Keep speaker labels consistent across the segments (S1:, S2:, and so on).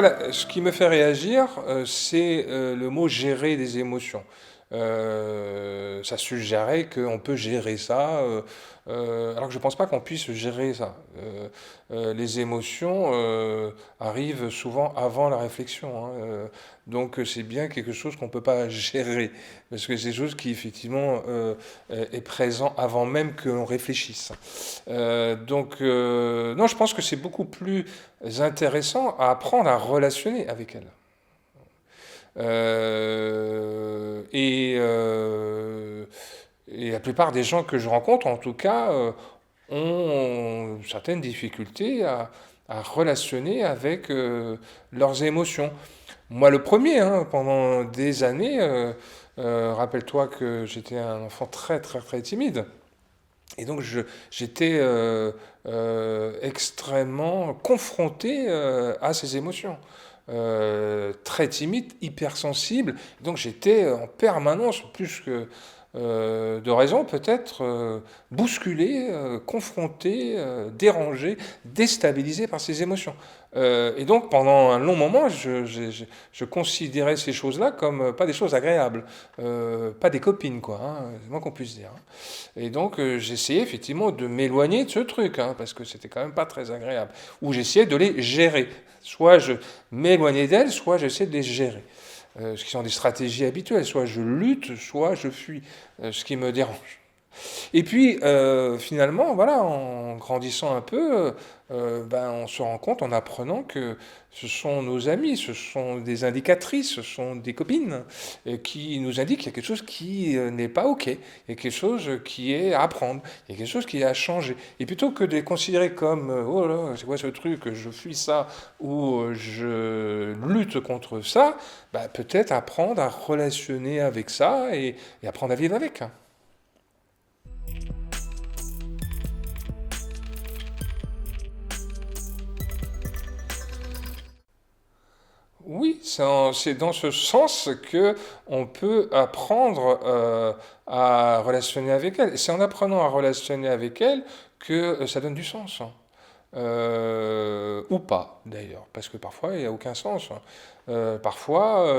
S1: cas, ce qui me fait réagir, c'est le mot gérer des émotions. Ça suggérait qu'on peut gérer ça, alors que je ne pense pas qu'on puisse gérer ça. Les émotions arrivent souvent avant la réflexion, hein, donc c'est bien quelque chose qu'on ne peut pas gérer, parce que c'est quelque chose qui effectivement est présent avant même qu'on réfléchisse. Non, je pense que c'est beaucoup plus intéressant à apprendre à relationner avec elle. Et la plupart des gens que je rencontre, en tout cas, ont certaines difficultés à relationner avec leurs émotions. Moi, le premier, hein, pendant des années, rappelle-toi que j'étais un enfant très, très, très timide. Et donc, j'étais extrêmement confronté à ces émotions. Très timide, hypersensible. Donc, j'étais en permanence, plus que de raison peut-être, bousculé, confronté, dérangé, déstabilisé par ces émotions. Et donc pendant un long moment, je considérais ces choses-là comme pas des choses agréables, pas des copines, quoi, hein, c'est moins qu'on puisse dire. Hein. Et donc j'essayais effectivement de m'éloigner de ce truc, hein, parce que c'était quand même pas très agréable. Ou j'essayais de les gérer. Soit je m'éloignais d'elles, soit j'essayais de les gérer. Ce qui sont des stratégies habituelles. Soit je lutte, soit je fuis, ce qui me dérange. Et puis, finalement, voilà, en grandissant un peu, ben, on se rend compte en apprenant que ce sont nos amis, ce sont des indicatrices, ce sont des copines qui nous indiquent qu'il y a quelque chose qui n'est pas OK, il y a quelque chose qui est à apprendre, il y a quelque chose qui est à changer. Et plutôt que de les considérer comme oh là, c'est quoi ce truc, je fuis ça ou je lutte contre ça, ben, peut-être apprendre à relationner avec ça et apprendre à vivre avec. Hein. Oui, c'est dans ce sens que on peut apprendre à relationner avec elle. Et c'est en apprenant à relationner avec elle que ça donne du sens. Hein. Ou pas, d'ailleurs, parce que parfois il n'y a aucun sens. Hein. Parfois,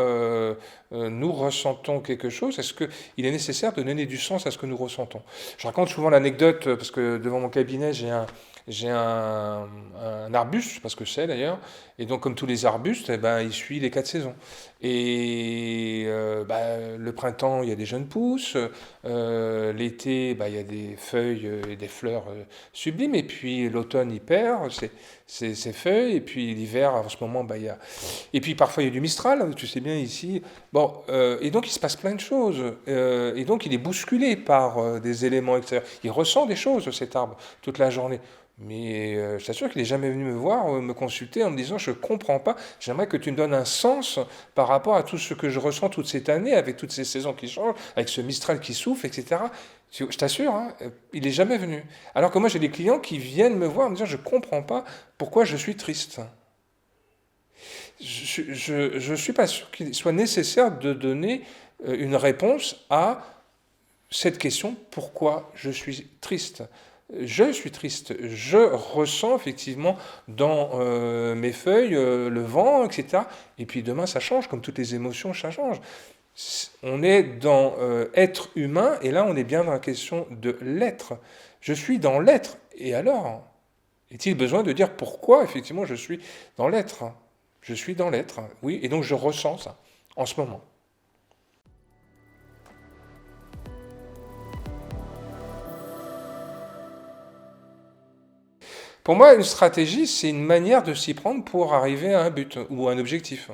S1: nous ressentons quelque chose. Est-ce qu'il est nécessaire de donner du sens à ce que nous ressentons? Je raconte souvent l'anecdote, parce que devant mon cabinet, j'ai un arbuste, je ne sais pas ce que c'est d'ailleurs, et donc comme tous les arbustes, eh ben, il suit les 4 saisons. Et bah, le printemps, il y a des jeunes pousses, l'été, bah, il y a des feuilles et des fleurs sublimes, et puis l'automne, il perd ses feuilles, et puis l'hiver, en ce moment, bah, il y a... Et puis parfois, il y a du Mistral, tu sais bien ici. Bon, et donc il se passe plein de choses, et donc il est bousculé par des éléments extérieurs. Il ressent des choses, cet arbre, toute la journée. Mais je t'assure qu'il n'est jamais venu me voir, me consulter en me disant je ne comprends pas, j'aimerais que tu me donnes un sens par rapport à tout ce que je ressens toute cette année, avec toutes ces saisons qui changent, avec ce Mistral qui souffle, etc. Je t'assure, hein, il n'est jamais venu. Alors que moi j'ai des clients qui viennent me voir en me disant je ne comprends pas pourquoi je suis triste. Je ne suis pas sûr qu'il soit nécessaire de donner une réponse à cette question pourquoi je suis triste. Je suis triste. Je ressens effectivement dans mes feuilles le vent, etc. Et puis demain, ça change, comme toutes les émotions, ça change. On est dans être humain, et là, on est bien dans la question de l'être. Je suis dans l'être. Et alors, est-il besoin de dire pourquoi, effectivement, je suis dans l'être? Je suis dans l'être, oui, et donc je ressens ça en ce moment. Pour moi, une stratégie, c'est une manière de s'y prendre pour arriver à un but ou à un objectif.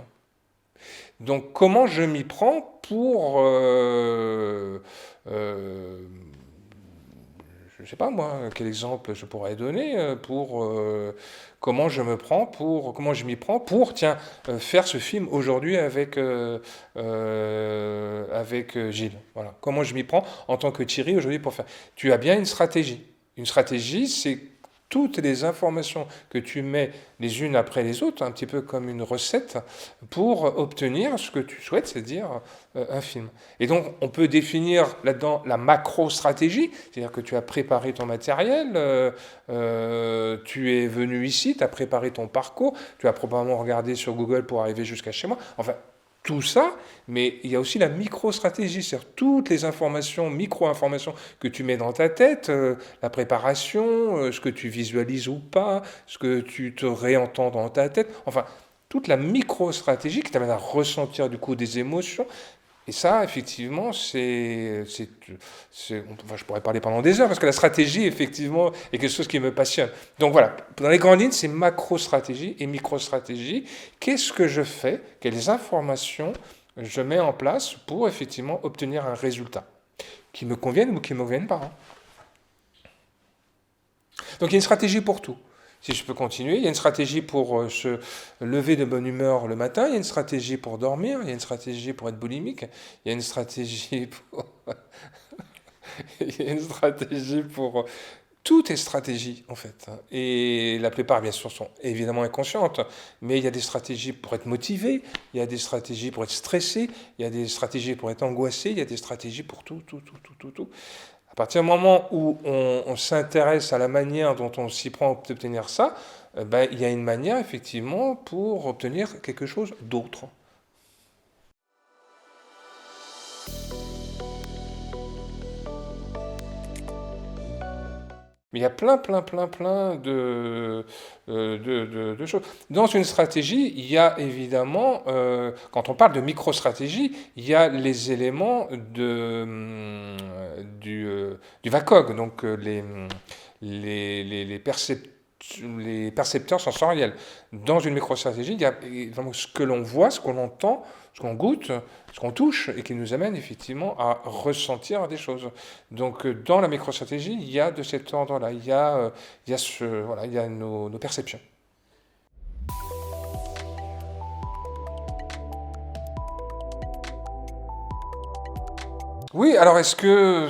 S1: Donc, comment je m'y prends pour, je ne sais pas moi, quel exemple je pourrais donner pour comment je me prends pour, comment je m'y prends pour, tiens, faire ce film aujourd'hui avec Gilles. Voilà. Comment je m'y prends en tant que Thierry aujourd'hui pour faire. Tu as bien une stratégie. Une stratégie, c'est toutes les informations que tu mets les unes après les autres, un petit peu comme une recette, pour obtenir ce que tu souhaites, c'est-à-dire un film. Et donc, on peut définir là-dedans la macro-stratégie, c'est-à-dire que tu as préparé ton matériel, tu es venu ici, tu as préparé ton parcours, tu as probablement regardé sur Google pour arriver jusqu'à chez moi. Enfin, tout ça, mais il y a aussi la micro-stratégie, c'est-à-dire toutes les informations, micro-informations que tu mets dans ta tête, la préparation, ce que tu visualises ou pas, ce que tu te réentends dans ta tête, enfin, toute la micro-stratégie qui t'amène à ressentir du coup des émotions. Et ça, effectivement, enfin, je pourrais parler pendant des heures, parce que la stratégie, effectivement, est quelque chose qui me passionne. Donc voilà, dans les grandes lignes, c'est macro-stratégie et micro-stratégie. Qu'est-ce que je fais? Quelles informations je mets en place pour, effectivement, obtenir un résultat qui me convienne ou qui ne me convienne pas, hein. Donc il y a une stratégie pour tout. Si je peux continuer, il y a une stratégie pour se lever de bonne humeur le matin, il y a une stratégie pour dormir, il y a une stratégie pour être boulimique, il y a une stratégie pour... il y a une stratégie pour... Tout est stratégie, en fait. Et la plupart, bien sûr, sont évidemment inconscientes, mais il y a des stratégies pour être motivé, il y a des stratégies pour être stressé, il y a des stratégies pour être angoissé, il y a des stratégies pour tout, tout, tout, tout, tout, tout. À partir du moment où on s'intéresse à la manière dont on s'y prend pour obtenir ça, ben, il y a une manière effectivement pour obtenir quelque chose d'autre. Mais il y a plein, plein, plein, plein de choses. Dans une stratégie, il y a évidemment, quand on parle de micro-stratégie, il y a les éléments du VACOG, donc les les percepteurs sensoriels. Dans une micro-stratégie, il y a vraiment ce que l'on voit, ce qu'on entend, ce qu'on goûte, ce qu'on touche, et qui nous amène effectivement à ressentir des choses. Donc dans la micro-stratégie, il y a de cet ordre-là, voilà, il y a nos perceptions. Oui, alors est-ce que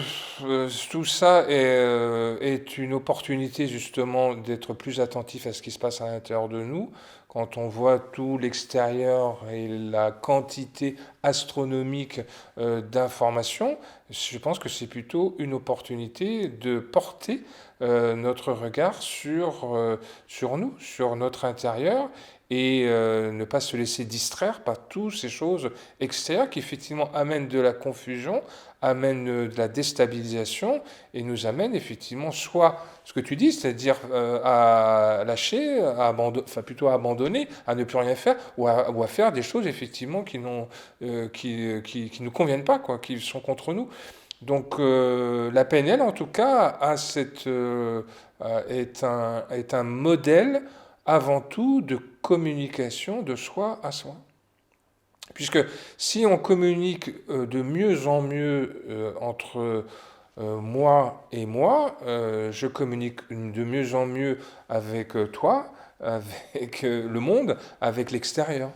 S1: tout ça est une opportunité justement d'être plus attentif à ce qui se passe à l'intérieur de nous, quand on voit tout l'extérieur et la quantité astronomique d'informations? Je pense que c'est plutôt une opportunité de porter notre regard sur nous, sur notre intérieur, et ne pas se laisser distraire par toutes ces choses extérieures qui effectivement amènent de la confusion, amènent de la déstabilisation, et nous amènent effectivement soit ce que tu dis, c'est-à-dire à lâcher, enfin plutôt à abandonner, à ne plus rien faire, ou à faire des choses effectivement qui nous conviennent pas, quoi, qui sont contre nous. Donc la PNL, en tout cas, est un modèle avant tout de communication de soi à soi. Puisque si on communique de mieux en mieux entre moi et moi, je communique de mieux en mieux avec toi, avec le monde, avec l'extérieur.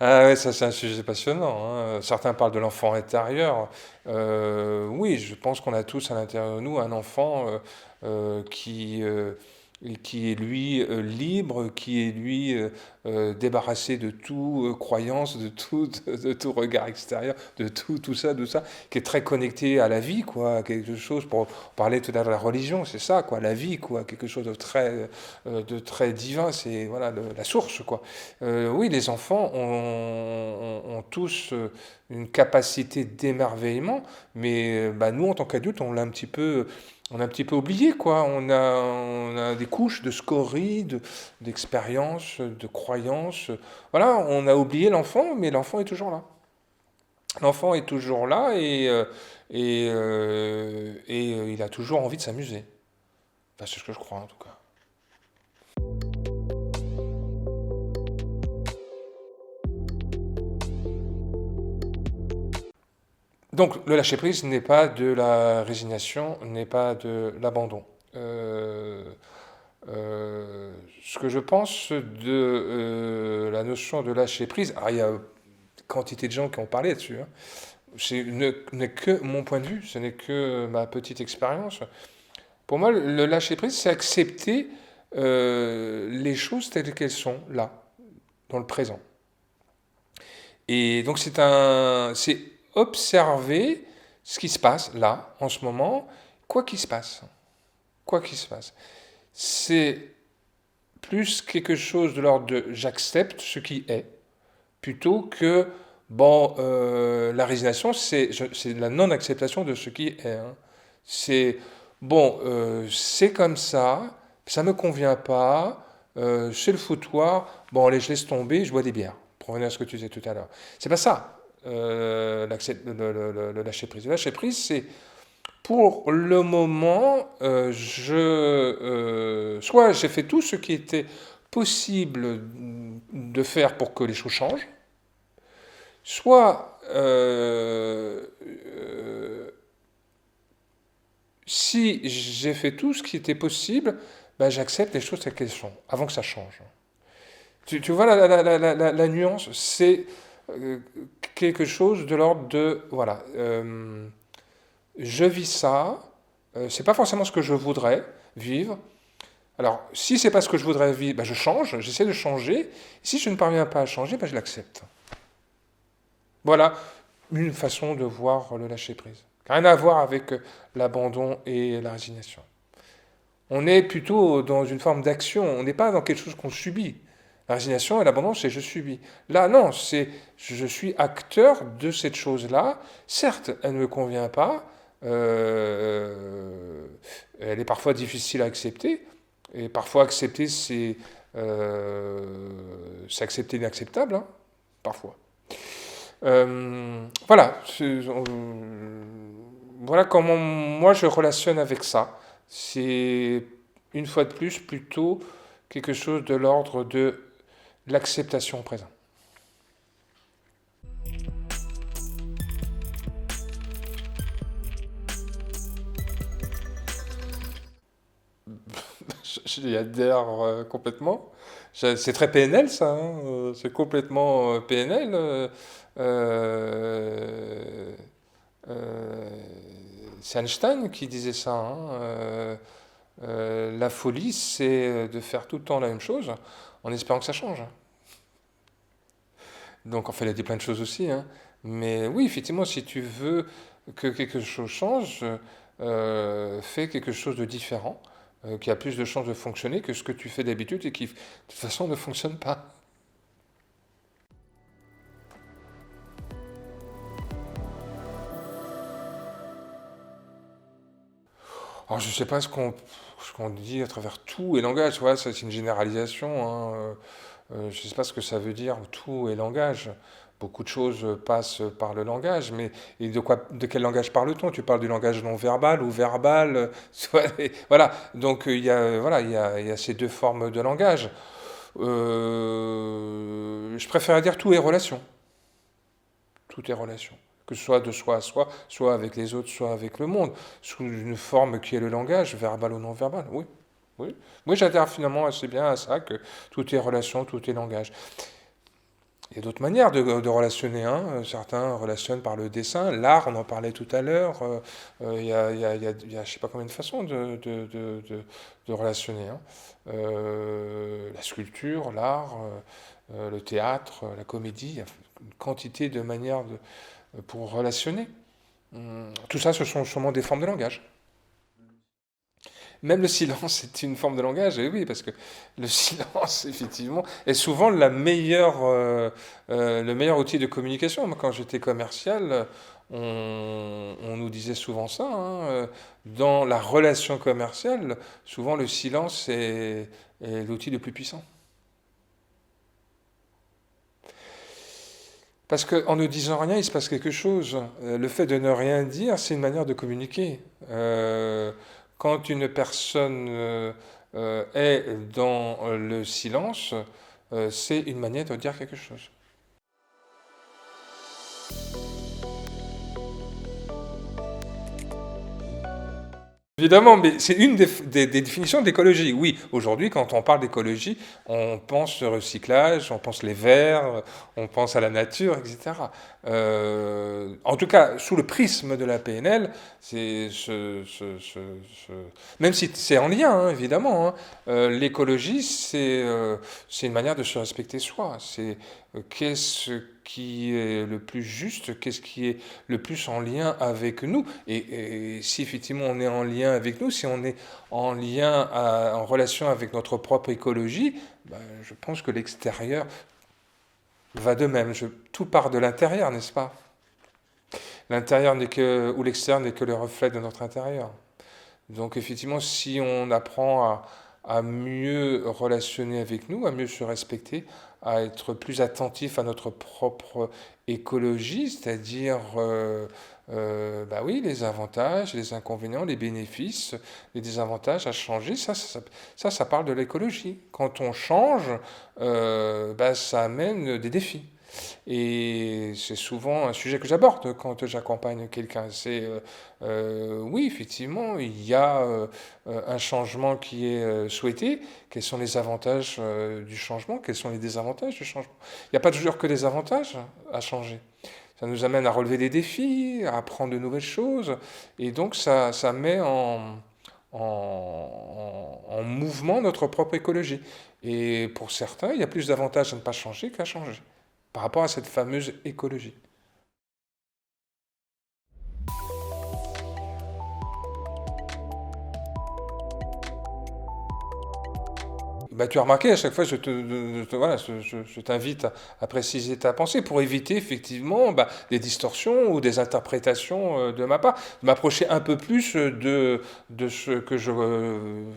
S1: Ah ouais, ça c'est un sujet passionnant, hein. Certains parlent de l'enfant intérieur. Oui, je pense qu'on a tous à l'intérieur de nous un enfant qui est lui libre, qui est lui débarrassé de toute croyance, de tout regard extérieur, de tout ça, qui est très connecté à la vie, quoi, à quelque chose, pour parler tout à l'heure de la religion, c'est ça, quoi, la vie, quoi, quelque chose de très divin, c'est voilà, la source, quoi. Oui, les enfants ont tous une capacité d'émerveillement, mais bah, nous, en tant qu'adultes, on a un petit peu oublié, quoi. On a des couches de scories, d'expériences, de croyances. Voilà, on a oublié l'enfant, mais l'enfant est toujours là. L'enfant est toujours là et il a toujours envie de s'amuser. Enfin, c'est ce que je crois, en tout cas. Donc, le lâcher-prise n'est pas de la résignation, n'est pas de l'abandon. Euh, ce que je pense de la notion de lâcher-prise, il y a quantité de gens qui ont parlé là-dessus, hein. N'est que mon point de vue, ce n'est que ma petite expérience. Pour moi, le lâcher-prise, c'est accepter les choses telles qu'elles sont, là, dans le présent. Et donc c'est observer ce qui se passe là, en ce moment, quoi qu'il se passe. Quoi qu'il se passe. C'est plus quelque chose de l'ordre de j'accepte ce qui est, plutôt que, bon, la résignation, c'est la non-acceptation de ce qui est, hein. C'est, bon, c'est comme ça me convient pas, c'est le foutoir, bon, allez, je laisse tomber, je bois des bières, pour revenir à ce que tu disais tout à l'heure. C'est pas ça, le lâcher-prise. Le lâcher-prise, c'est pour le moment, soit j'ai fait tout ce qui était possible de faire pour que les choses changent, soit si j'ai fait tout ce qui était possible, ben, j'accepte les choses telles qu'elles sont, avant que ça change. Tu vois la nuance, c'est quelque chose de l'ordre de, voilà, je vis ça, c'est pas forcément ce que je voudrais vivre. Alors, si c'est pas ce que je voudrais vivre, ben je change, j'essaie de changer. Si je ne parviens pas à changer, ben je l'accepte. Voilà une façon de voir le lâcher-prise. Rien à voir avec l'abandon et la résignation. On est plutôt dans une forme d'action, on n'est pas dans quelque chose qu'on subit. La résignation et l'abandon, c'est je subis. Là, non, c'est je suis acteur de cette chose-là. Certes, elle ne me convient pas, elle est parfois difficile à accepter, et parfois accepter, c'est accepter l'inacceptable, hein, parfois. Voilà, voilà comment moi je relationne avec ça. C'est une fois de plus plutôt quelque chose de l'ordre de l'acceptation présente. J'y adhère complètement. C'est très PNL ça, hein, c'est complètement PNL. Euh, c'est Einstein qui disait ça, hein. La folie, c'est de faire tout le temps la même chose en espérant que ça change. Donc, en fait, il a dit plein de choses aussi, hein. Mais oui, effectivement, si tu veux que quelque chose change, fais quelque chose de différent, qui a plus de chances de fonctionner que ce que tu fais d'habitude et qui, de toute façon, ne fonctionne pas. Alors, je ne sais pas ce qu'on dit à travers tout et langage, tu vois, ça, c'est une généralisation, hein. Je ne sais pas ce que ça veut dire, tout est langage. Beaucoup de choses passent par le langage, mais et de quel langage parle-t-on? Tu parles du langage non verbal ou verbal, voilà. Donc il y a, voilà, il y a ces deux formes de langage. Je préfère dire tout est relation. Tout est relation. Que ce soit de soi à soi, soit avec les autres, soit avec le monde, sous une forme qui est le langage, verbal ou non verbal. Oui, oui. Moi, j'adhère finalement assez bien à ça, que tout est relation, tout est langage. Il y a d'autres manières de relationner, hein. Certains relationnent par le dessin, l'art, on en parlait tout à l'heure. Il y a je ne sais pas combien de façons de relationner, hein. La sculpture, l'art, le théâtre, la comédie, il y a une quantité de manières pour relationner. Tout ça, ce sont sûrement des formes de langage. Même le silence est une forme de langage, et oui, parce que le silence, effectivement, est souvent le meilleur outil de communication. Moi, quand j'étais commercial, on nous disait souvent ça, hein, dans la relation commerciale, souvent le silence est l'outil le plus puissant. Parce qu'en ne disant rien, il se passe quelque chose. Le fait de ne rien dire, c'est une manière de communiquer. Quand une personne est dans le silence, c'est une manière de dire quelque chose. Évidemment, mais c'est une des définitions de l'écologie. Oui, aujourd'hui, quand on parle d'écologie, on pense recyclage, on pense les verres, on pense à la nature, etc. En tout cas, sous le prisme de la PNL, c'est ce- même si c'est en lien, hein, évidemment, hein, l'écologie, c'est une manière de se respecter soi. C'est qu'est-ce qui est le plus juste, qu'est-ce qui est le plus en lien avec nous. Et si effectivement on est en lien avec nous, si on est en lien, en relation avec notre propre écologie, ben, je pense que l'extérieur va de même. Tout part de l'intérieur, n'est-ce pas? L'intérieur n'est que, ou l'extérieur n'est que le reflet de notre intérieur. Donc effectivement, si on apprend à mieux relationner avec nous, à mieux se respecter, à être plus attentif à notre propre écologie, c'est-à-dire, bah oui, les avantages, les inconvénients, les bénéfices, les désavantages à changer, ça parle de l'écologie. Quand on change, bah, ça amène des défis. Et c'est souvent un sujet que j'aborde quand j'accompagne quelqu'un. Oui, effectivement, il y a un changement qui est souhaité. Quels sont les avantages du changement? Quels sont les désavantages du changement? Il n'y a pas toujours que des avantages à changer. Ça nous amène à relever des défis, à apprendre de nouvelles choses. Et donc, ça met en mouvement notre propre écologie. Et pour certains, il y a plus d'avantages à ne pas changer qu'à changer par rapport à cette fameuse écologie. Bah, tu as remarqué, à chaque fois, voilà, je t'invite à préciser ta pensée pour éviter effectivement bah, des distorsions ou des interprétations de ma part, de m'approcher un peu plus de ce que je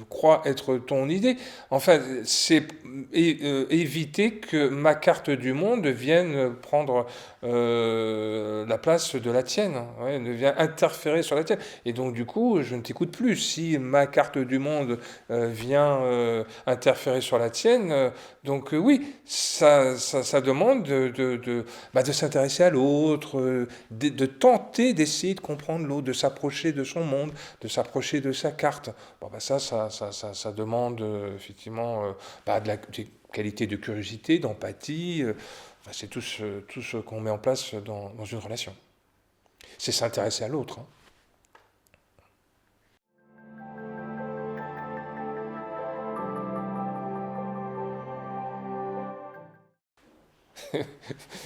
S1: crois être ton idée. Enfin, c'est éviter que ma carte du monde vienne prendre la place de la tienne, ouais, ne vienne interférer sur la tienne. Et donc, du coup, je ne t'écoute plus. Si ma carte du monde vient interférer sur la tienne. Donc oui, ça demande bah, de s'intéresser à l'autre, de tenter d'essayer de comprendre l'autre, de s'approcher de son monde, de s'approcher de sa carte. Bon, bah, ça demande effectivement bah, des qualités de curiosité, d'empathie. Enfin, c'est tout ce qu'on met en place dans une relation. C'est s'intéresser à l'autre. Hein.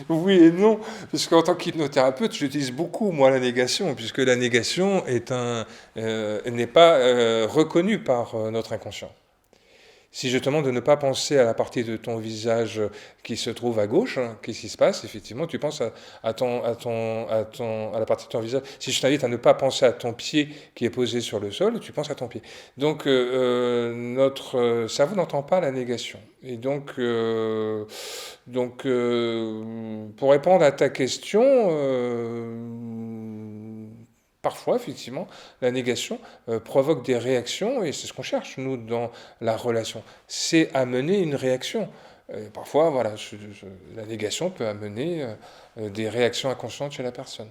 S1: Oui et non, parce qu'en tant qu'hypnothérapeute, j'utilise beaucoup, moi, la négation, puisque la négation n'est pas reconnue par notre inconscient. Si je te demande de ne pas penser à la partie de ton visage qui se trouve à gauche, hein, qu'est-ce qui se passe? Effectivement, tu penses à la partie de ton visage. Si je t'invite à ne pas penser à ton pied qui est posé sur le sol, tu penses à ton pied. Donc, notre cerveau n'entend pas la négation. Et pour répondre à ta question, parfois, effectivement, la négation provoque des réactions, et c'est ce qu'on cherche, nous, dans la relation. C'est amener une réaction. Parfois, voilà, la négation peut amener des réactions inconscientes chez la personne.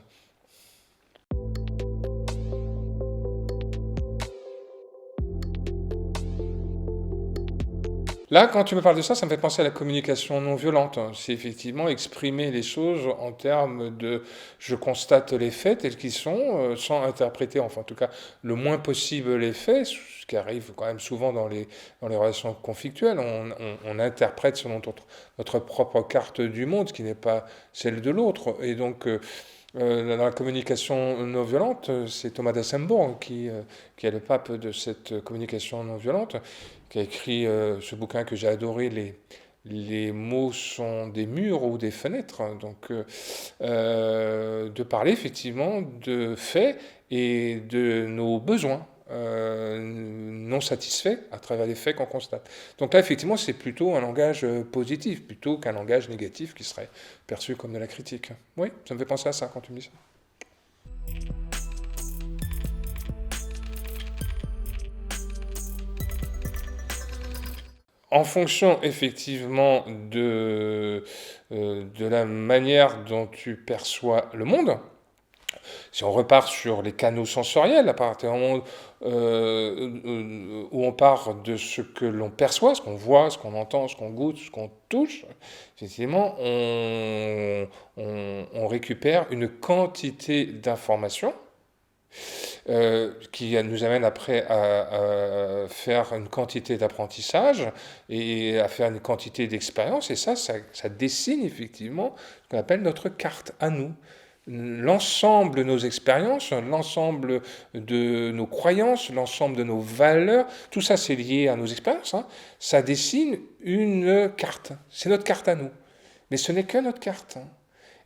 S1: Là, quand tu me parles de ça me fait penser à la communication non violente. C'est effectivement exprimer les choses en termes de je constate les faits tels qu'ils sont, sans interpréter, enfin en tout cas le moins possible les faits, ce qui arrive quand même souvent dans les relations conflictuelles. On interprète selon notre propre carte du monde, qui n'est pas celle de l'autre. Et donc, dans la communication non violente, c'est Thomas d'Assembourg qui est le pape de cette communication non violente, qui a écrit ce bouquin que j'ai adoré, les mots sont des murs ou des fenêtres. Donc, de parler effectivement de faits et de nos besoins non satisfaits à travers les faits qu'on constate. Donc là, effectivement, c'est plutôt un langage positif, plutôt qu'un langage négatif qui serait perçu comme de la critique. Oui, ça me fait penser à ça quand tu me dis ça. En fonction effectivement de la manière dont tu perçois le monde, Si on repart sur les canaux sensoriels, à partir du moment où on part de ce que l'on perçoit, ce qu'on voit, ce qu'on entend, ce qu'on goûte, ce qu'on touche, effectivement, on récupère une quantité d'informations qui nous amène après à faire une quantité d'apprentissage et à faire une quantité d'expérience. Et ça dessine effectivement ce qu'on appelle notre carte à nous. L'ensemble de nos expériences, l'ensemble de nos croyances, l'ensemble de nos valeurs, tout ça c'est lié à nos expériences, hein, ça dessine une carte. C'est notre carte à nous. Mais ce n'est que notre carte, hein.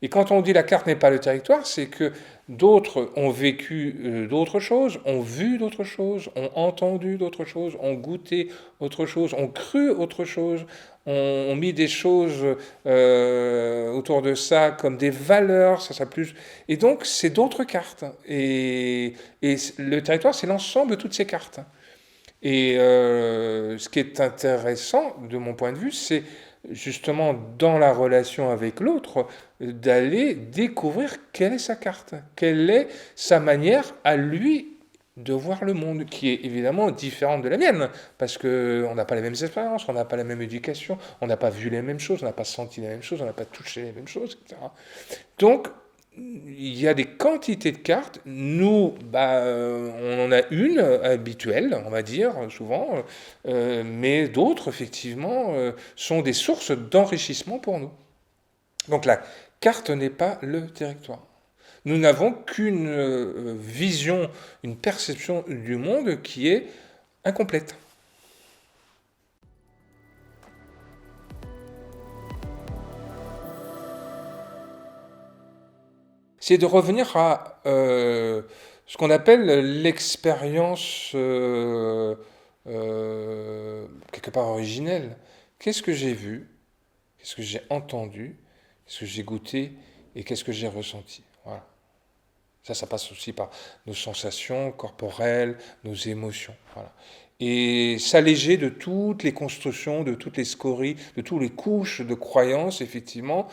S1: Et quand on dit la carte n'est pas le territoire, c'est que d'autres ont vécu d'autres choses, ont vu d'autres choses, ont entendu d'autres choses, ont goûté autre chose, ont cru autre chose, ont mis des choses autour de ça comme des valeurs, ça plus. Et donc c'est d'autres cartes. Et le territoire, c'est l'ensemble de toutes ces cartes. Et ce qui est intéressant, de mon point de vue, c'est justement dans la relation avec l'autre, d'aller découvrir quelle est sa carte, quelle est sa manière à lui de voir le monde, qui est évidemment différente de la mienne, parce qu'on n'a pas les mêmes expériences, on n'a pas la même éducation, on n'a pas vu les mêmes choses, on n'a pas senti les mêmes choses, on n'a pas touché les mêmes choses, etc. Donc, il y a des quantités de cartes. Nous, on en a une habituelle, on va dire, souvent, mais d'autres, effectivement, sont des sources d'enrichissement pour nous. Donc la carte n'est pas le territoire. Nous n'avons qu'une vision, une perception du monde qui est incomplète. C'est de revenir à ce qu'on appelle l'expérience quelque part originelle. Qu'est-ce que j'ai vu? Qu'est-ce que j'ai entendu? Qu'est-ce que j'ai goûté? Et qu'est-ce que j'ai ressenti? Voilà. Ça passe aussi par nos sensations corporelles, nos émotions. Voilà. Et s'alléger de toutes les constructions, de toutes les scories, de toutes les couches de croyances, effectivement,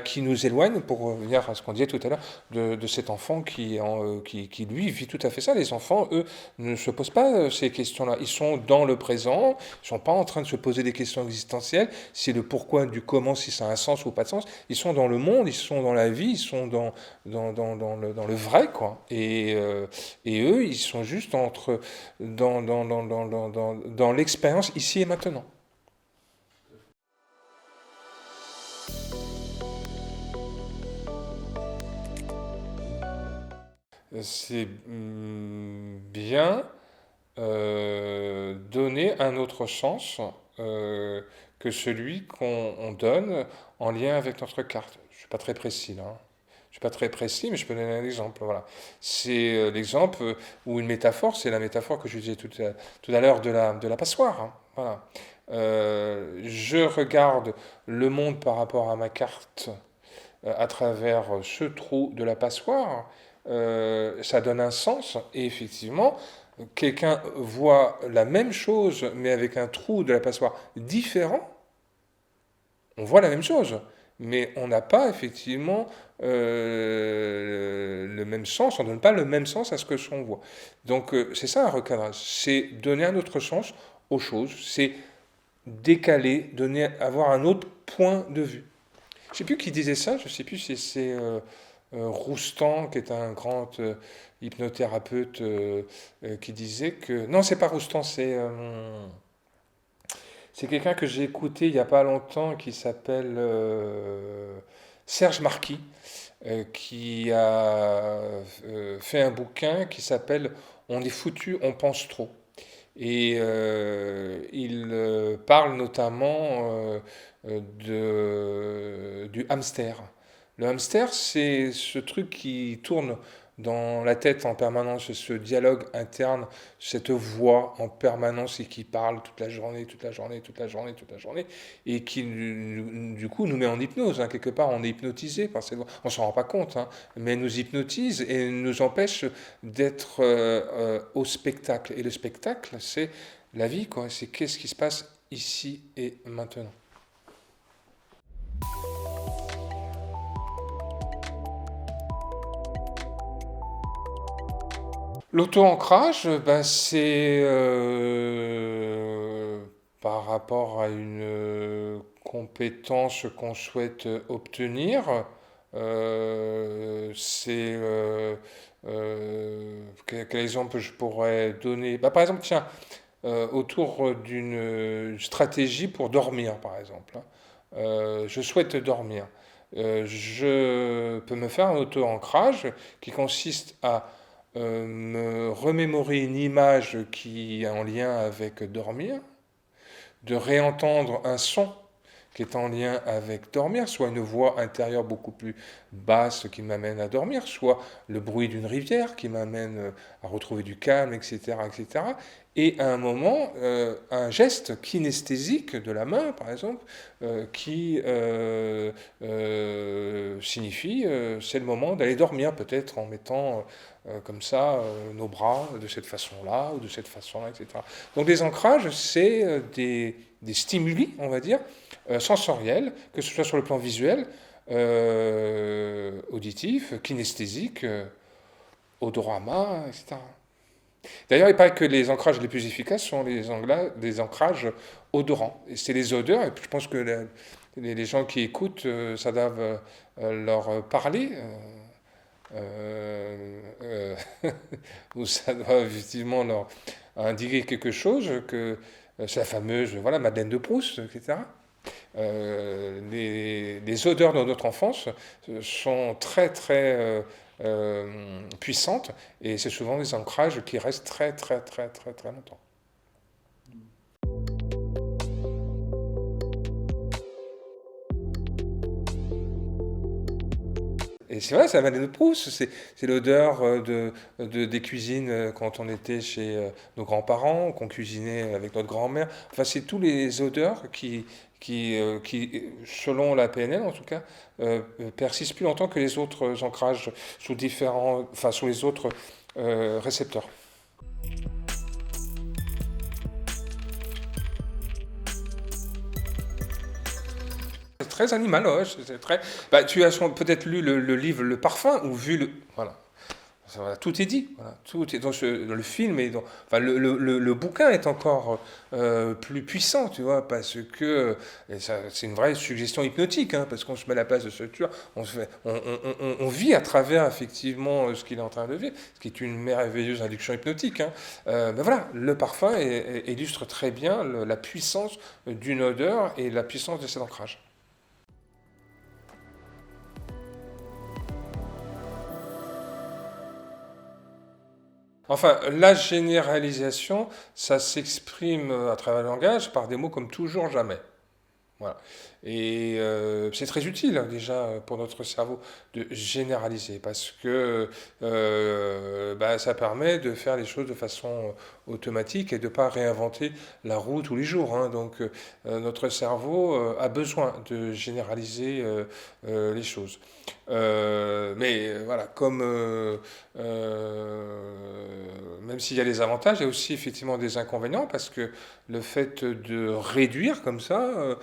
S1: qui nous éloignent, pour revenir à ce qu'on disait tout à l'heure, de cet enfant qui, lui, vit tout à fait ça. Les enfants, eux, ne se posent pas ces questions-là. Ils sont dans le présent, ils ne sont pas en train de se poser des questions existentielles, si le pourquoi, du comment, si ça a un sens ou pas de sens. Ils sont dans le monde, ils sont dans la vie, ils sont dans le vrai, quoi. Et eux, ils sont juste dans l'expérience ici et maintenant. C'est bien donner un autre sens que celui qu'on donne en lien avec notre carte. Je ne suis pas très précis là, hein. Je ne suis pas très précis, mais je peux donner un exemple. Voilà. C'est l'exemple ou une métaphore, c'est la métaphore que je disais tout à l'heure de la passoire, hein. Voilà. Je regarde le monde par rapport à ma carte à travers ce trou de la passoire. Ça donne un sens et effectivement, quelqu'un voit la même chose mais avec un trou de la passoire différent, on voit la même chose, mais on n'a pas effectivement le même sens, on ne donne pas le même sens à ce que l'on voit. Donc c'est ça un recadrage, c'est donner un autre sens aux choses, c'est décaler, avoir un autre point de vue. Je ne sais plus qui disait ça, je ne sais plus si c'est Roustan, qui est un grand hypnothérapeute, qui disait que... Non, c'est pas Roustan, c'est quelqu'un que j'ai écouté il n'y a pas longtemps qui s'appelle Serge Marquis, qui a fait un bouquin qui s'appelle On est foutu, on pense trop. Et il parle notamment du hamster. Le hamster, c'est ce truc qui tourne dans la tête en permanence, ce dialogue interne, cette voix en permanence et qui parle toute la journée, toute la journée, toute la journée, toute la journée, et qui du coup nous met en hypnose, hein. Quelque part on est hypnotisé par cette voix. On s'en rend pas compte, hein, mais elle nous hypnotise et nous empêche d'être au spectacle. Et le spectacle, c'est la vie, quoi. C'est qu'est-ce qui se passe ici et maintenant. L'auto-ancrage, ben, c'est par rapport à une compétence qu'on souhaite obtenir. Quel exemple je pourrais donner? Bah, par exemple, tiens, autour d'une stratégie pour dormir, par exemple, hein. Je souhaite dormir. Je peux me faire un auto-ancrage qui consiste à me remémorer une image qui est en lien avec dormir, de réentendre un son qui est en lien avec dormir, soit une voix intérieure beaucoup plus basse qui m'amène à dormir, soit le bruit d'une rivière qui m'amène à retrouver du calme, etc., etc. Et à un moment, un geste kinesthésique de la main, par exemple, qui signifie c'est le moment d'aller dormir, peut-être en mettant comme ça nos bras de cette façon-là ou de cette façon-là, etc. Donc des ancrages, c'est des stimuli, on va dire, sensoriels, que ce soit sur le plan visuel, auditif, kinesthésique, odorama, etc. D'ailleurs, il paraît que les ancrages les plus efficaces sont des ancrages odorants. Et c'est les odeurs, et je pense que les gens qui écoutent, ça doit leur parler. Euh, ou ça doit effectivement leur indiquer quelque chose, que c'est la fameuse voilà, Madeleine de Proust, etc. Les odeurs de notre enfance sont très très puissantes et c'est souvent des ancrages qui restent très très très très très longtemps. Et c'est vrai, c'est la Madeleine de Proust, c'est l'odeur des cuisines quand on était chez nos grands-parents, qu'on cuisinait avec notre grand-mère. Enfin, c'est tous les odeurs qui, selon la PNL en tout cas, persistent plus longtemps que les autres ancrages sous différents, enfin, sous les autres récepteurs. C'est très animal, ouais, c'est très. Bah, tu as peut-être lu le livre Le Parfum ou vu le. Voilà. Voilà, tout est dit, voilà, tout est dans le film et enfin le bouquin est encore plus puissant, tu vois, parce que c'est une vraie suggestion hypnotique, hein, parce qu'on se met à la place de ce tueur, on vit à travers effectivement ce qu'il est en train de vivre, ce qui est une merveilleuse induction hypnotique, hein. Mais voilà, le parfum illustre très bien la puissance d'une odeur et la puissance de cet ancrage. Enfin, la généralisation, ça s'exprime à travers le langage par des mots comme toujours, jamais. Voilà. Et c'est très utile déjà pour notre cerveau de généraliser parce que bah, ça permet de faire les choses de façon automatique et de ne pas réinventer la roue tous les jours, hein. Donc notre cerveau a besoin de généraliser les choses. Mais voilà, comme même s'il y a des avantages, il y a aussi effectivement des inconvénients parce que le fait de réduire comme ça,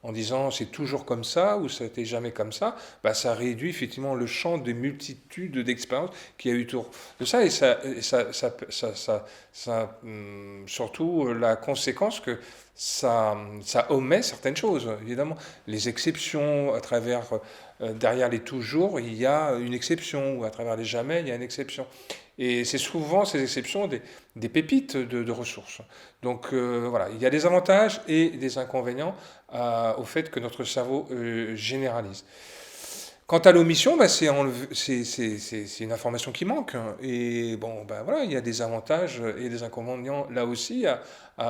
S1: en disant c'est toujours comme ça ou ça n'était jamais comme ça, bah, ça réduit effectivement le champ des multitudes d'expériences qu'il y a eu autour de ça surtout la conséquence que ça omet certaines choses, évidemment. Les exceptions, à travers, derrière les toujours, il y a une exception, ou à travers les jamais, il y a une exception. Et c'est souvent ces exceptions des pépites de ressources. Donc voilà, il y a des avantages et des inconvénients au fait que notre cerveau généralise. Quant à l'omission, bah, c'est une information qui manque, hein. Et bon, bah, voilà, il y a des avantages et des inconvénients là aussi à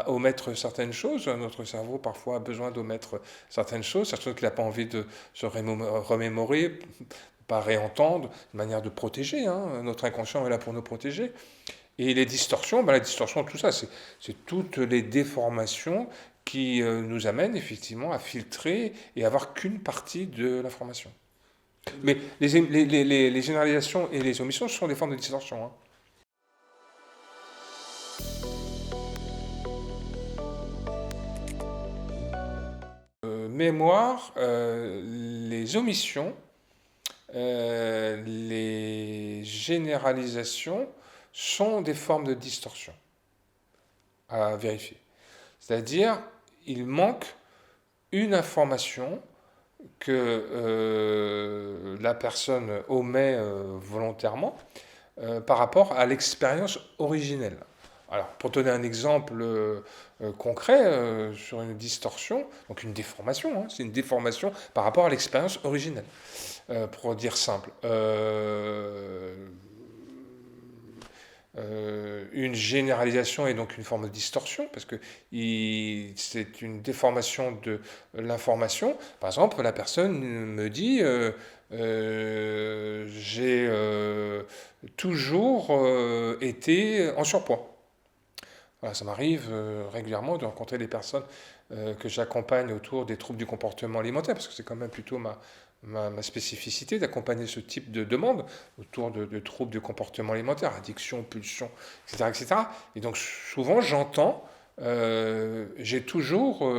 S1: omettre certaines choses. Notre cerveau parfois a besoin d'omettre certaines choses, certaines qu'il n'a pas envie de se remémorer, pas réentendre, une manière de protéger, hein. Notre inconscient est là pour nous protéger. Et les distorsions, bah, la distorsion, tout ça, c'est toutes les déformations qui nous amènent effectivement à filtrer et à avoir qu'une partie de l'information. Mais les généralisations et les omissions sont des formes de distorsion, hein. Mémoire, les omissions les généralisations sont des formes de distorsion à vérifier. C'est-à-dire, il manque une information que la personne omet volontairement par rapport à l'expérience originelle. Alors, pour donner un exemple concret sur une distorsion, donc une déformation, hein, c'est une déformation par rapport à l'expérience originelle. Pour dire simple, une généralisation est donc une forme de distorsion, parce que c'est une déformation de l'information. Par exemple, la personne me dit j'ai toujours été en surpoids. Voilà, ça m'arrive régulièrement de rencontrer des personnes que j'accompagne autour des troubles du comportement alimentaire, parce que c'est quand même plutôt ma spécificité d'accompagner ce type de demande autour de troubles du comportement alimentaire, addiction, pulsion, etc. etc. Et donc souvent j'entends, j'ai toujours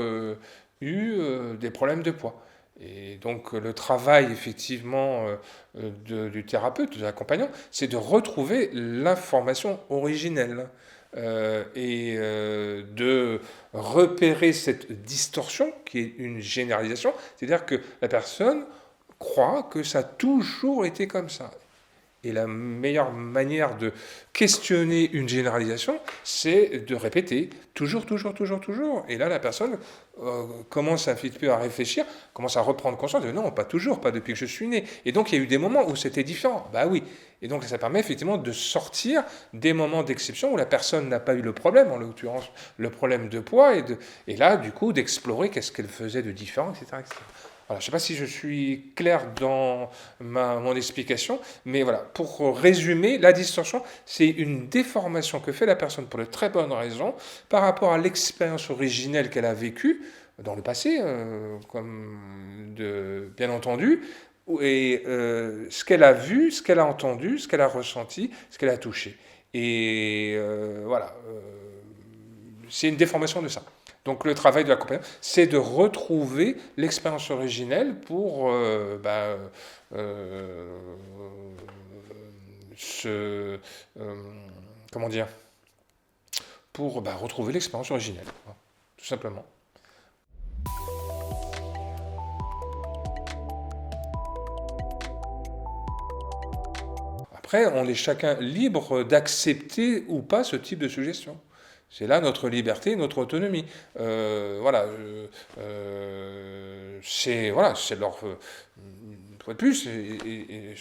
S1: eu des problèmes de poids. Et donc le travail effectivement du thérapeute, de l'accompagnant, c'est de retrouver l'information originelle et de repérer cette distorsion qui est une généralisation, c'est-à-dire que la personne croit que ça a toujours été comme ça. Et la meilleure manière de questionner une généralisation, c'est de répéter toujours, toujours, toujours, toujours. Et là, la personne commence un petit peu à réfléchir, commence à reprendre conscience de non, pas toujours, pas depuis que je suis né. Et donc, il y a eu des moments où c'était différent. Bah oui. Et donc, ça permet effectivement de sortir des moments d'exception où la personne n'a pas eu le problème, en l'occurrence le problème de poids, et là, du coup, d'explorer qu'est-ce qu'elle faisait de différent, etc. etc. Voilà, je ne sais pas si je suis clair dans mon explication, mais voilà, pour résumer, la distorsion, c'est une déformation que fait la personne pour de très bonnes raisons par rapport à l'expérience originelle qu'elle a vécue dans le passé, bien entendu, et ce qu'elle a vu, ce qu'elle a entendu, ce qu'elle a ressenti, ce qu'elle a touché. Et voilà, c'est une déformation de ça. Donc le travail de l'accompagnant, c'est de retrouver l'expérience originelle pour se, comment dire, pour retrouver l'expérience originelle, tout simplement. Après, on est chacun libre d'accepter ou pas ce type de suggestion. C'est là notre liberté, notre autonomie. Voilà, c'est leur. Une fois de plus, et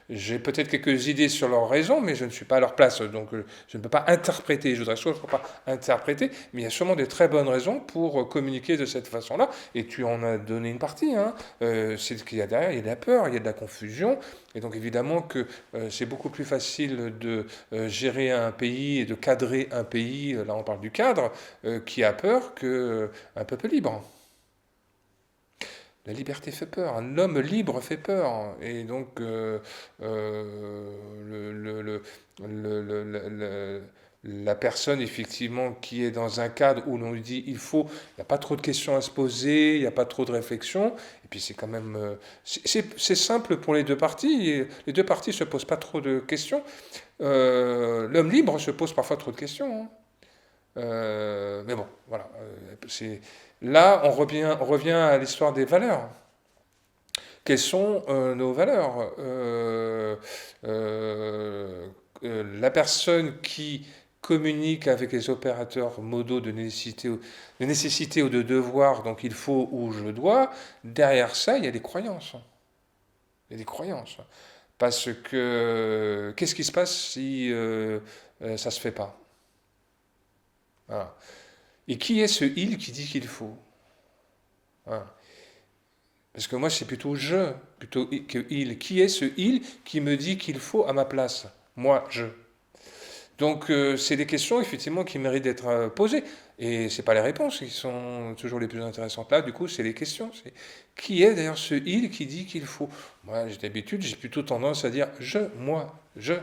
S1: j'ai peut-être quelques idées sur leurs raisons, mais je ne suis pas à leur place, donc je ne peux pas interpréter. Je voudrais surtout pas interpréter, mais il y a sûrement des très bonnes raisons pour communiquer de cette façon-là. Et tu en as donné une partie. Hein. C'est ce qu'il y a derrière. Il y a de la peur, il y a de la confusion. Et donc évidemment que c'est beaucoup plus facile de gérer un pays et de cadrer un pays, là on parle du cadre, qui a peur qu'un peuple libre. La liberté fait peur, un homme libre fait peur. Et donc la personne effectivement qui est dans un cadre où l'on lui dit il faut, il n'y a pas trop de questions à se poser, il n'y a pas trop de réflexion, et puis c'est quand même, c'est simple pour les deux parties, les deux parties ne se posent pas trop de questions. L'homme libre se pose parfois trop de questions. Hein. Mais bon, voilà. Là, on revient à l'histoire des valeurs. Quelles sont nos valeurs la personne qui communique avec les opérateurs modaux de nécessité ou de devoir, donc il faut ou je dois, derrière ça, il y a des croyances. Il y a des croyances. Parce que qu'est-ce qui se passe si ça ne se fait pas? Voilà. Et qui est ce il qui dit qu'il faut? Voilà. Parce que moi, c'est plutôt je, plutôt que il. Qui est ce il qui me dit qu'il faut à ma place? Moi, je. Donc, c'est des questions, effectivement, qui méritent d'être posées. Et ce n'est pas les réponses qui sont toujours les plus intéressantes. Là, du coup, c'est les questions. C'est qui est d'ailleurs ce il qui dit qu'il faut? Moi, j'ai d'habitude, j'ai plutôt tendance à dire je, moi, je.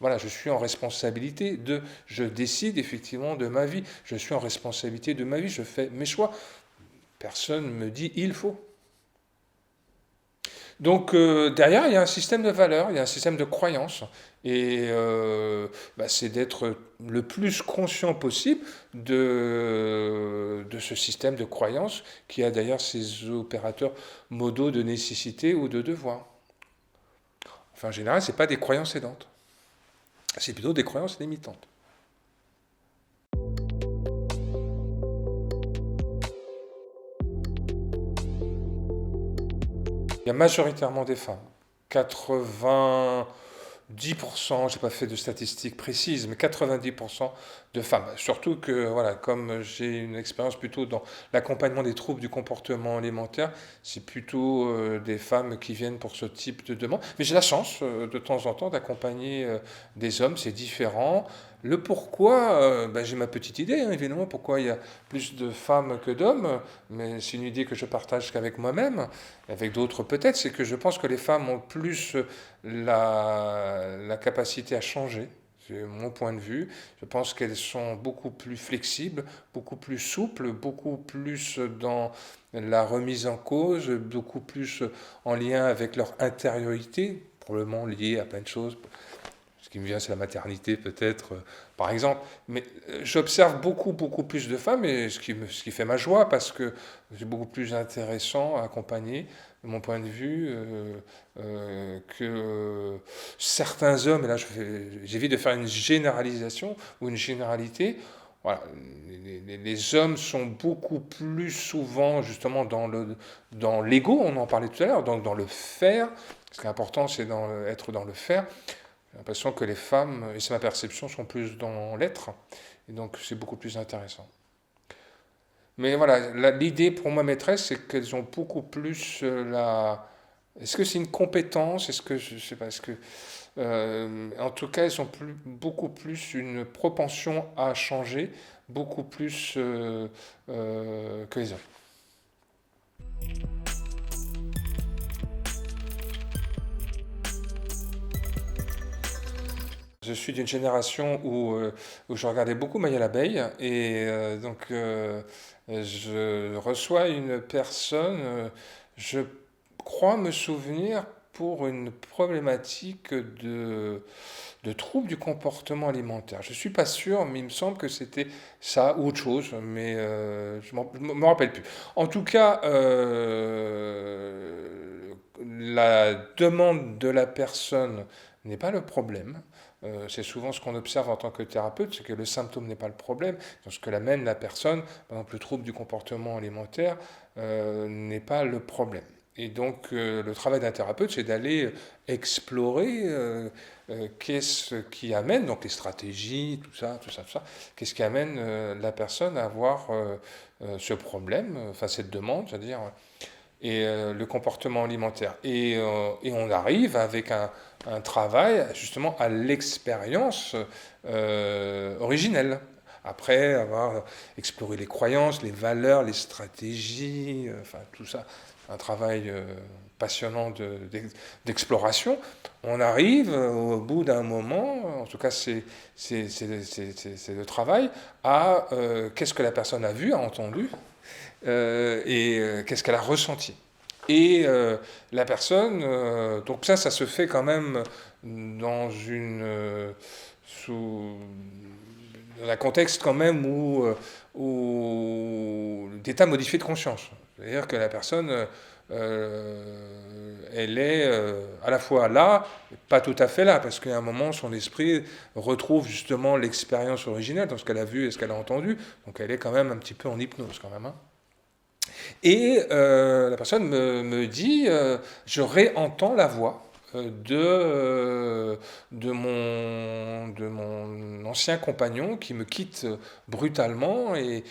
S1: Voilà, je suis en responsabilité de, je décide effectivement de ma vie, je suis en responsabilité de ma vie, je fais mes choix. Personne ne me dit il faut. Donc derrière, il y a un système de valeurs, il y a un système de croyances. Et c'est d'être le plus conscient possible de ce système de croyances qui a d'ailleurs ces opérateurs modaux de nécessité ou de devoir. Enfin, en général, ce n'est pas des croyances aidantes, c'est plutôt des croyances limitantes. Il y a majoritairement des femmes. 90%, je n'ai pas fait de statistiques précises, mais 90% de femmes. Surtout que, voilà, comme j'ai une expérience plutôt dans l'accompagnement des troubles du comportement alimentaire, c'est plutôt des femmes qui viennent pour ce type de demande. Mais j'ai la chance, de temps en temps, d'accompagner des hommes, c'est différent. Le pourquoi, j'ai ma petite idée, hein, évidemment, pourquoi il y a plus de femmes que d'hommes, mais c'est une idée que je partage qu'avec moi-même, avec d'autres peut-être, c'est que je pense que les femmes ont plus la capacité à changer. C'est mon point de vue. Je pense qu'elles sont beaucoup plus flexibles, beaucoup plus souples, beaucoup plus dans la remise en cause, beaucoup plus en lien avec leur intériorité, probablement liée à plein de choses. Ce qui me vient, c'est la maternité, peut-être, par exemple. Mais j'observe beaucoup, beaucoup plus de femmes, et ce qui fait ma joie, parce que c'est beaucoup plus intéressant à accompagner, de mon point de vue, que certains hommes, et là j'évite de faire une généralisation ou une généralité. Voilà, les hommes sont beaucoup plus souvent justement dans l'ego, on en parlait tout à l'heure, donc dans le faire. Ce qui est important, c'est être dans le faire. J'ai l'impression que les femmes, et c'est ma perception, sont plus dans l'être, et donc c'est beaucoup plus intéressant. Mais voilà, l'idée pour moi maîtresse, c'est qu'elles ont beaucoup plus la... Est-ce que c'est une compétence? Est-ce que, je sais pas, est-ce que... en tout cas, elles ont beaucoup plus une propension à changer, beaucoup plus que les hommes. Je suis d'une génération où je regardais beaucoup Maya l'abeille, et je reçois une personne, je crois me souvenir, pour une problématique de trouble du comportement alimentaire. Je ne suis pas sûr, mais il me semble que c'était ça ou autre chose, mais je ne me rappelle plus. En tout cas, la demande de la personne n'est pas le problème. C'est souvent ce qu'on observe en tant que thérapeute, c'est que le symptôme n'est pas le problème. Donc ce que l'amène la personne, par exemple le trouble du comportement alimentaire, n'est pas le problème. Et donc le travail d'un thérapeute, c'est d'aller explorer qu'est-ce qui amène, donc les stratégies, tout ça, qu'est-ce qui amène la personne à avoir ce problème, enfin cette demande, c'est-à-dire et le comportement alimentaire. Et on arrive avec un travail justement à l'expérience originelle. Après avoir exploré les croyances, les valeurs, les stratégies, enfin tout ça, un travail passionnant d'exploration, on arrive au bout d'un moment, en tout cas c'est le travail, à qu'est-ce que la personne a vu, a entendu, qu'est-ce qu'elle a ressenti. Et la personne, donc ça se fait quand même dans dans un contexte quand même où d'état modifié de conscience. C'est-à-dire que la personne, elle est à la fois là, pas tout à fait là, parce qu'à un moment, son esprit retrouve justement l'expérience originelle dans ce qu'elle a vu et ce qu'elle a entendu. Donc elle est quand même un petit peu en hypnose quand même, hein. Et la personne me dit, je réentends la voix de mon ancien compagnon qui me quitte brutalement, et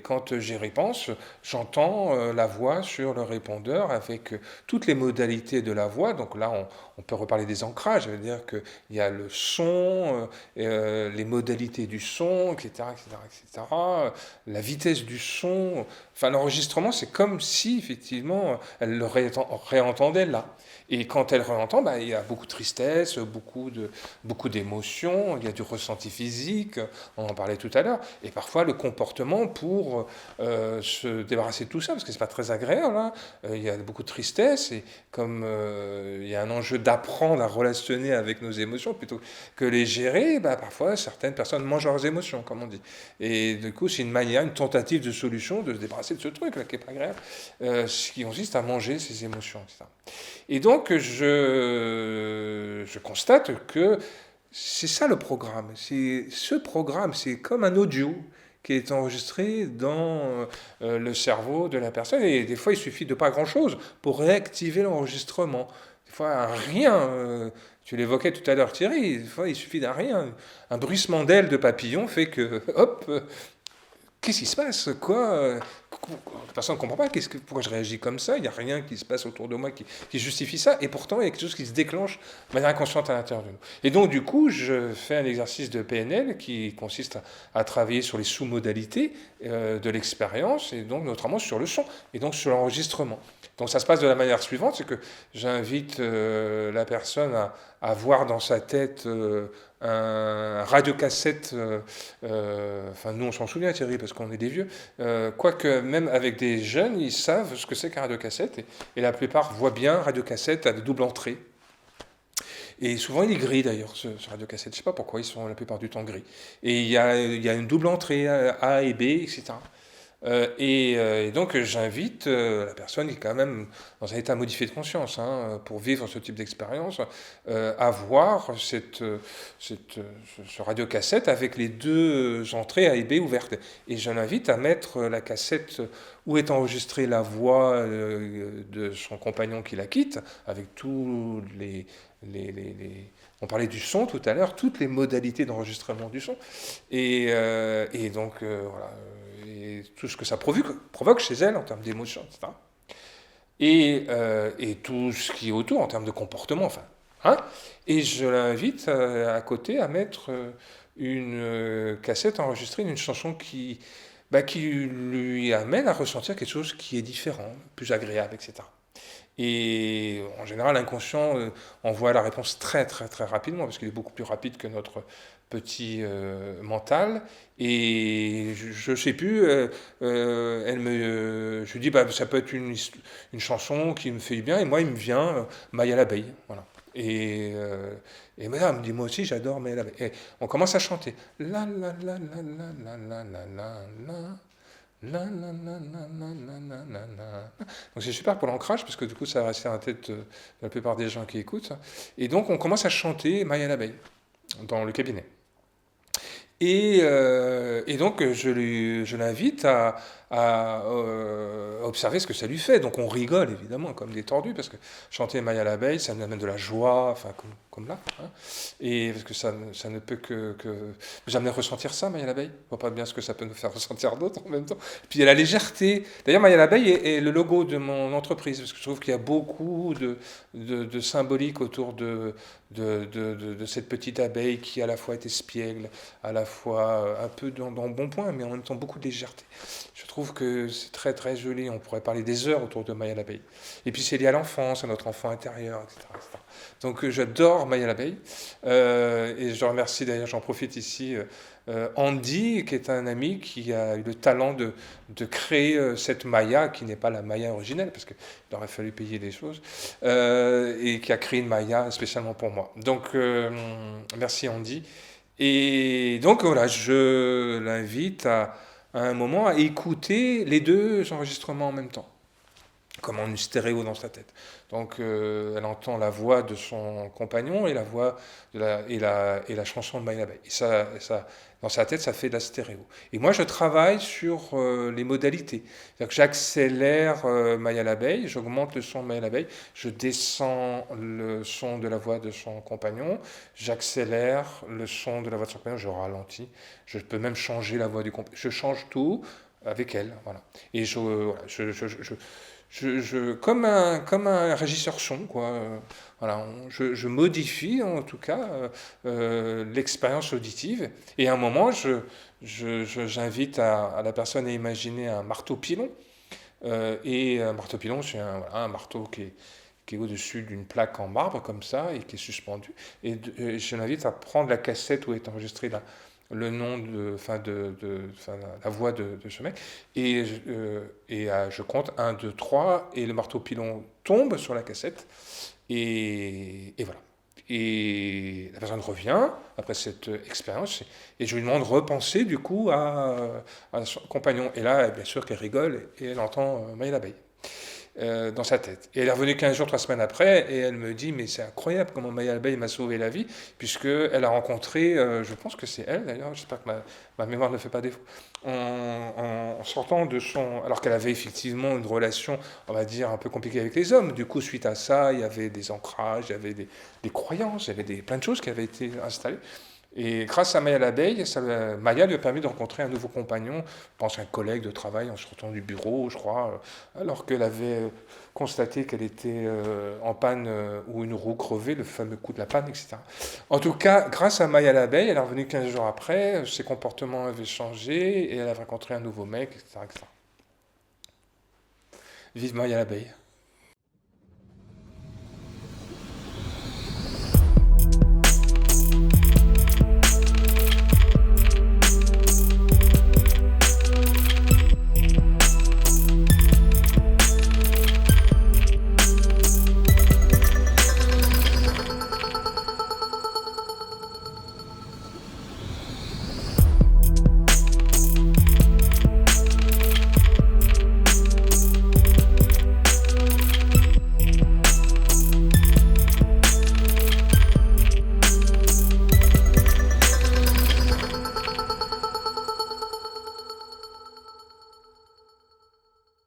S1: quand j'y repense, j'entends la voix sur le répondeur avec toutes les modalités de la voix. Donc là, on peut reparler des ancrages, ça veut dire qu'il y a le son, les modalités du son, etc., etc., etc., la vitesse du son. Enfin, l'enregistrement, c'est comme si, effectivement, elle le réentendait là. Et quand elle réentend, bah, il y a beaucoup de tristesse, beaucoup d'émotions, il y a du ressenti physique, on en parlait tout à l'heure, et parfois le comportement pour se débarrasser de tout ça, parce que c'est pas très agréable, hein. Il y a beaucoup de tristesse, et comme il y a un enjeu d'apprendre à relationner avec nos émotions plutôt que les gérer, bah, parfois certaines personnes mangent leurs émotions, comme on dit. Et du coup, c'est une manière, une tentative de solution de se débarrasser de ce truc là qui est pas agréable, ce qui consiste à manger ses émotions, etc. Et donc, je constate que c'est ça le programme. Ce programme, c'est comme un audio qui est enregistré dans le cerveau de la personne. Et des fois, il suffit de pas grand-chose pour réactiver l'enregistrement. Des fois, un rien. Tu l'évoquais tout à l'heure, Thierry. Des fois, il suffit d'un rien. Un bruissement d'ailes de papillon fait que, hop, qu'est-ce qui se passe? Quoi? La personne ne comprend pas pourquoi je réagis comme ça. Il n'y a rien qui se passe autour de moi qui justifie ça. Et pourtant, il y a quelque chose qui se déclenche de manière inconsciente à l'intérieur de nous. Et donc, du coup, je fais un exercice de PNL qui consiste à travailler sur les sous-modalités de l'expérience, et donc notamment sur le son, et donc sur l'enregistrement. Donc, ça se passe de la manière suivante, c'est que j'invite la personne à voir dans sa tête un radiocassette, enfin nous on s'en souvient Thierry parce qu'on est des vieux, quoique même avec des jeunes ils savent ce que c'est qu'un radiocassette et la plupart voient bien un radiocassette à double entrée. Et souvent il est gris d'ailleurs ce radiocassette, je ne sais pas pourquoi ils sont la plupart du temps gris. Et il y a une double entrée A et B, etc. Et donc j'invite la personne qui est quand même dans un état modifié de conscience hein, pour vivre ce type d'expérience à voir ce radiocassette avec les deux entrées A et B ouvertes. Et je l'invite à mettre la cassette où est enregistrée la voix de son compagnon qui la quitte, avec tous on parlait du son tout à l'heure, toutes les modalités d'enregistrement du son. Et donc, voilà, et tout ce que ça provoque chez elle en termes d'émotions, etc. Et tout ce qui est autour en termes de comportement, enfin. Hein, et je l'invite à côté à mettre une cassette enregistrée d'une chanson qui lui amène à ressentir quelque chose qui est différent, plus agréable, etc. Et en général, l'inconscient envoie la réponse très très très rapidement, parce qu'il est beaucoup plus rapide que notre petit mental. Et je ne sais plus, je lui dis, bah, ça peut être une chanson qui me fait du bien, et moi, il me vient Maya l'abeille. Voilà. Et madame me dit, moi aussi, j'adore Maya l'abeille. Et on commence à chanter. La la la la la la la la la la. La, la, la, la, la, la, la, la. Donc c'est super pour l'ancrage parce que du coup ça va rester dans la tête de la plupart des gens qui écoutent. Et donc on commence à chanter Maya l'abeille dans le cabinet. Et donc je l'invite à observer ce que ça lui fait. Donc on rigole évidemment comme des tordus parce que chanter Maya l'abeille ça nous amène de la joie, enfin comme là. Hein. Et parce que ça ne peut que nous amener à ressentir ça, Maya l'abeille. On voit pas bien ce que ça peut nous faire ressentir d'autre en même temps. Puis il y a la légèreté. D'ailleurs Maya l'abeille est le logo de mon entreprise parce que je trouve qu'il y a beaucoup de symbolique autour de cette petite abeille qui à la fois est espiègle, à la fois un peu dans bon point, mais en même temps beaucoup de légèreté. Je trouve que c'est très très joli, on pourrait parler des heures autour de Maya l'abeille. Et puis c'est lié à l'enfance, à notre enfant intérieur, etc. etc. Donc j'adore Maya l'abeille, et je remercie d'ailleurs, j'en profite ici, Andy, qui est un ami qui a eu le talent de créer cette Maya, qui n'est pas la Maya originelle, parce qu'il aurait fallu payer des choses, et qui a créé une Maya spécialement pour moi. Donc merci Andy. Et donc voilà, je l'invite à un moment à écouter les deux enregistrements en même temps, comme en une stéréo dans sa tête. Donc elle entend la voix de son compagnon et la voix et la chanson de Maya l'abeille. Et ça, dans sa tête, ça fait de la stéréo. Et moi, je travaille sur les modalités. C'est-à-dire que j'accélère Maya l'abeille, j'augmente le son de Maya l'abeille, je descends le son de la voix de son compagnon, j'accélère le son de la voix de son compagnon, je ralentis, je peux même changer la voix du compagnon. Je change tout avec elle, voilà. Et voilà, comme un régisseur son, quoi. Voilà, je modifie en tout cas l'expérience auditive. Et à un moment, j'invite à la personne à imaginer un marteau pilon. Et un marteau pilon, c'est voilà, un marteau qui est au-dessus d'une plaque en marbre comme ça et qui est suspendu. Et je l'invite à prendre la cassette où est enregistré le nom enfin, la voix de ce mec. Je compte un 2 3 et le marteau pilon tombe sur la cassette. Et voilà. Et la personne revient après cette expérience et je lui demande de repenser du coup à son compagnon. Et là, bien sûr qu'elle rigole et elle entend Maïla l'abeille dans sa tête. Et elle est revenue 15 jours, 3 semaines après, et elle me dit, mais c'est incroyable comment Maya Albeil m'a sauvé la vie, puisqu'elle a rencontré, je pense que c'est elle d'ailleurs, j'espère que ma mémoire ne fait pas défaut, en sortant de son... Alors qu'elle avait effectivement une relation, on va dire, un peu compliquée avec les hommes. Du coup, suite à ça, il y avait des ancrages, il y avait des croyances, il y avait plein de choses qui avaient été installées. Et grâce à Maya l'abeille, Maya lui a permis de rencontrer un nouveau compagnon, je pense un collègue de travail en sortant du bureau, je crois, alors qu'elle avait constaté qu'elle était en panne ou une roue crevée, le fameux coup de la panne, etc. En tout cas, grâce à Maya l'abeille, elle est revenue 15 jours après, ses comportements avaient changé et elle a rencontré un nouveau mec, etc., etc. Vive Maya l'abeille.